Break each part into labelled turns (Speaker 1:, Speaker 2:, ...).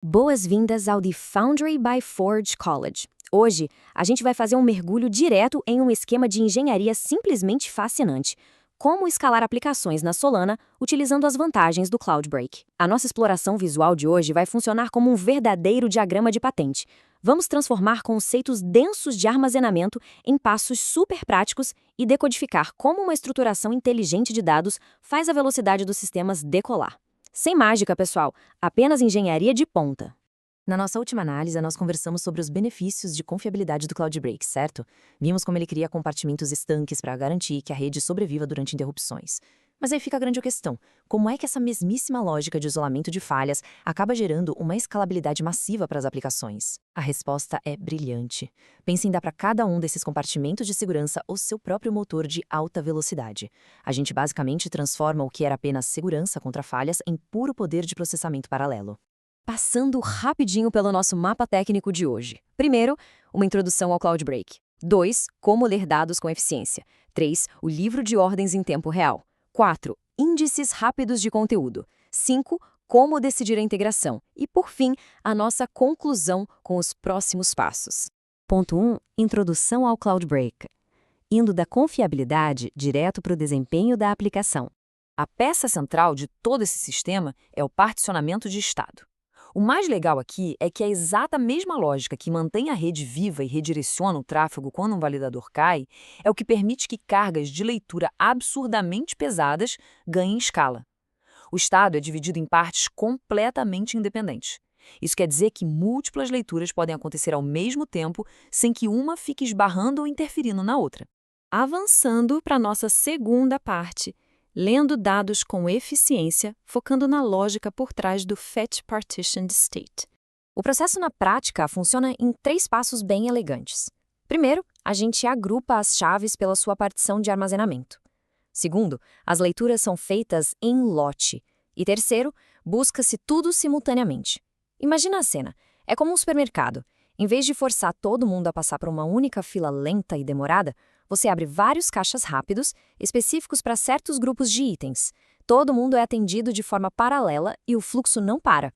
Speaker 1: Boas-vindas ao The Foundry by Forge College. Hoje, a gente vai fazer um mergulho direto em um esquema de engenharia simplesmente fascinante. Como escalar aplicações na Solana utilizando as vantagens do Cloudbreak. A nossa exploração visual de hoje vai funcionar como um verdadeiro diagrama de patente. Vamos transformar conceitos densos de armazenamento em passos super práticos e decodificar como uma estruturação inteligente de dados faz a velocidade dos sistemas decolar. Sem mágica, pessoal, apenas engenharia de ponta. Na nossa última análise, nós conversamos sobre os benefícios de confiabilidade do Cloudbreak, certo? Vimos como ele cria compartimentos estanques para garantir que a rede sobreviva durante interrupções. Mas aí fica a grande questão: como é que essa mesmíssima lógica de isolamento de falhas acaba gerando uma escalabilidade massiva para as aplicações? A resposta é brilhante. Pense em dar para cada um desses compartimentos de segurança o seu próprio motor de alta velocidade. A gente basicamente transforma o que era apenas segurança contra falhas em puro poder de processamento paralelo. Passando rapidinho pelo nosso mapa técnico de hoje. Primeiro, uma introdução ao Cloudbreak. 2. Como ler dados com eficiência. 3. O livro de ordens em tempo real. 4. Índices rápidos de conteúdo. 5. Como decidir a integração. E, por fim, a nossa conclusão com os próximos passos. Ponto 1. Introdução ao Cloudbreak. Indo da confiabilidade direto para o desempenho da aplicação. A peça central de todo esse sistema é o particionamento de estado. O mais legal aqui é que a exata mesma lógica que mantém a rede viva e redireciona o tráfego quando um validador cai é o que permite que cargas de leitura absurdamente pesadas ganhem escala. O estado é dividido em partes completamente independentes. Isso quer dizer que múltiplas leituras podem acontecer ao mesmo tempo sem que uma fique esbarrando ou interferindo na outra. Avançando para a nossa segunda parte, lendo dados com eficiência, focando na lógica por trás do Fetch Partitioned State. O processo na prática funciona em 3 passos bem elegantes. Primeiro, a gente agrupa as chaves pela sua partição de armazenamento. Segundo, as leituras são feitas em lote. E terceiro, busca-se tudo simultaneamente. Imagina a cena. É como um supermercado. Em vez de forçar todo mundo a passar por uma única fila lenta e demorada, você abre vários caixas rápidos, específicos para certos grupos de itens. Todo mundo é atendido de forma paralela e o fluxo não para.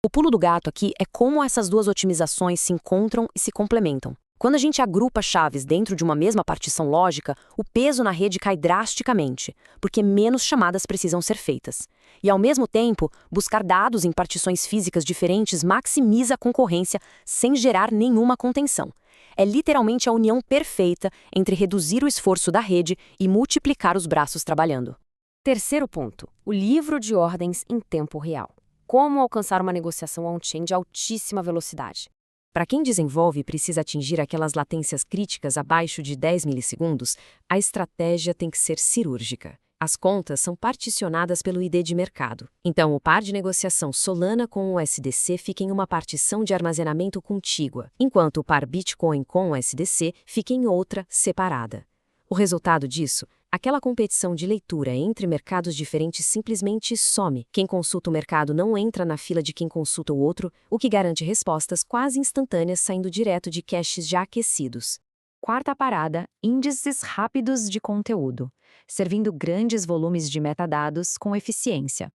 Speaker 1: O pulo do gato aqui é como essas duas otimizações se encontram e se complementam. Quando a gente agrupa chaves dentro de uma mesma partição lógica, o peso na rede cai drasticamente, porque menos chamadas precisam ser feitas. E, ao mesmo tempo, buscar dados em partições físicas diferentes maximiza a concorrência sem gerar nenhuma contenção. É literalmente a união perfeita entre reduzir o esforço da rede e multiplicar os braços trabalhando. Terceiro ponto, o livro de ordens em tempo real. Como alcançar uma negociação on-chain de altíssima velocidade? Para quem desenvolve e precisa atingir aquelas latências críticas abaixo de 10 milissegundos, a estratégia tem que ser cirúrgica. As contas são particionadas pelo ID de mercado. Então, o par de negociação Solana com o USDC fica em uma partição de armazenamento contígua, enquanto o par Bitcoin com o USDC fica em outra, separada. O resultado disso? Aquela competição de leitura entre mercados diferentes simplesmente some. Quem consulta o mercado não entra na fila de quem consulta o outro, o que garante respostas quase instantâneas saindo direto de caches já aquecidos. Quarta parada, índices rápidos de conteúdo, servindo grandes volumes de metadados com eficiência.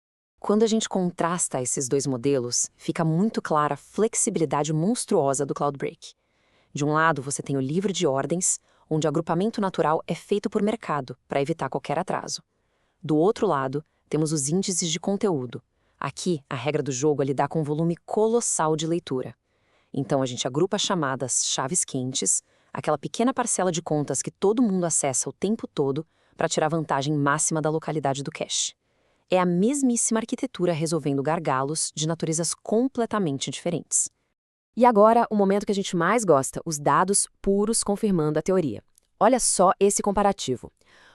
Speaker 1: Quando a gente contrasta esses dois modelos, fica muito clara a flexibilidade monstruosa do Cloudbreak. De um lado, você tem o livro de ordens, onde o agrupamento natural é feito por mercado, para evitar qualquer atraso. Do outro lado, temos os índices de conteúdo. Aqui, a regra do jogo é lidar com um volume colossal de leitura. Então, a gente agrupa chamadas chaves quentes, aquela pequena parcela de contas que todo mundo acessa o tempo todo, para tirar vantagem máxima da localidade do cache. É a mesmíssima arquitetura resolvendo gargalos de naturezas completamente diferentes. E agora, o momento que a gente mais gosta, os dados puros confirmando a teoria. Olha só esse comparativo.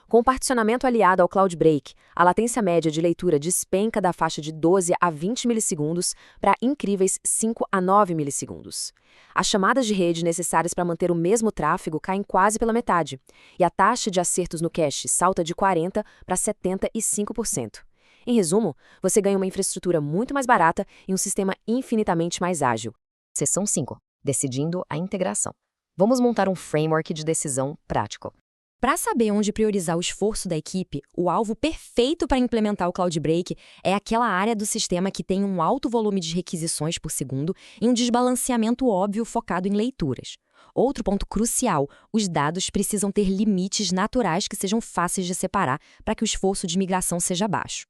Speaker 1: Com o particionamento aliado ao Cloudbreak, a latência média de leitura despenca da faixa de 12 a 20 milissegundos para incríveis 5 a 9 milissegundos. As chamadas de rede necessárias para manter o mesmo tráfego caem quase pela metade, e a taxa de acertos no cache salta de 40% para 75%. Em resumo, você ganha uma infraestrutura muito mais barata e um sistema infinitamente mais ágil. Seção 5. Decidindo a integração. Vamos montar um framework de decisão prático. Para saber onde priorizar o esforço da equipe, o alvo perfeito para implementar o Cloudbreak é aquela área do sistema que tem um alto volume de requisições por segundo e um desbalanceamento óbvio focado em leituras. Outro ponto crucial, os dados precisam ter limites naturais que sejam fáceis de separar para que o esforço de migração seja baixo.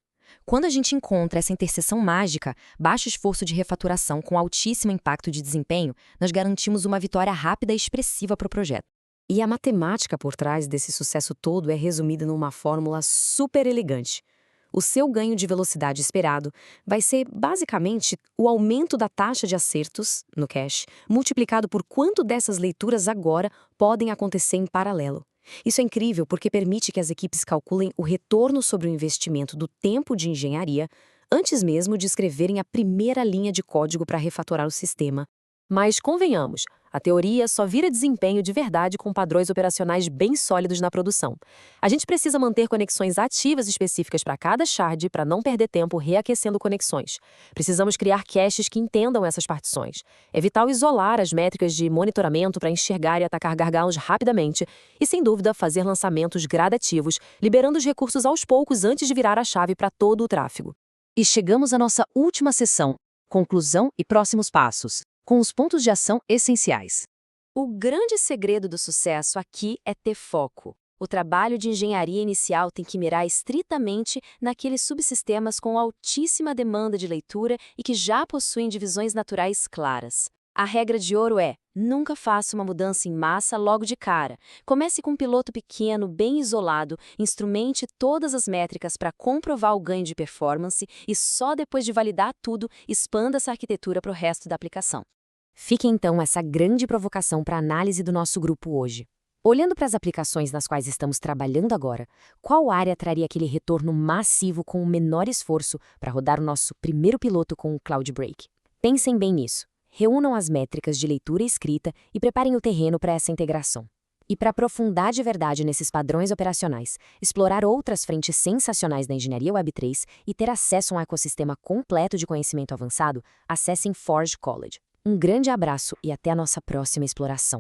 Speaker 1: Quando a gente encontra essa interseção mágica, baixo esforço de refaturação com altíssimo impacto de desempenho, nós garantimos uma vitória rápida e expressiva para o projeto. E a matemática por trás desse sucesso todo é resumida numa fórmula super elegante. O seu ganho de velocidade esperado vai ser, basicamente, o aumento da taxa de acertos, no cache, multiplicado por quanto dessas leituras agora podem acontecer em paralelo. Isso é incrível porque permite que as equipes calculem o retorno sobre o investimento do tempo de engenharia antes mesmo de escreverem a primeira linha de código para refatorar o sistema. Mas convenhamos, a teoria só vira desempenho de verdade com padrões operacionais bem sólidos na produção. A gente precisa manter conexões ativas específicas para cada shard para não perder tempo reaquecendo conexões. Precisamos criar caches que entendam essas partições. É vital isolar as métricas de monitoramento para enxergar e atacar gargalos rapidamente e, sem dúvida, fazer lançamentos gradativos, liberando os recursos aos poucos antes de virar a chave para todo o tráfego. E chegamos à nossa última sessão, conclusão e próximos passos, com os pontos de ação essenciais. O grande segredo do sucesso aqui é ter foco. O trabalho de engenharia inicial tem que mirar estritamente naqueles subsistemas com altíssima demanda de leitura e que já possuem divisões naturais claras. A regra de ouro é: nunca faça uma mudança em massa logo de cara. Comece com um piloto pequeno, bem isolado, instrumente todas as métricas para comprovar o ganho de performance e só depois de validar tudo, expanda essa arquitetura para o resto da aplicação. Fica então essa grande provocação para a análise do nosso grupo hoje. Olhando para as aplicações nas quais estamos trabalhando agora, qual área traria aquele retorno massivo com o menor esforço para rodar o nosso primeiro piloto com o Cloudbreak? Pensem bem nisso. Reúnam as métricas de leitura e escrita e preparem o terreno para essa integração. E para aprofundar de verdade nesses padrões operacionais, explorar outras frentes sensacionais da engenharia Web3 e ter acesso a um ecossistema completo de conhecimento avançado, acessem Forge College. Um grande abraço e até a nossa próxima exploração.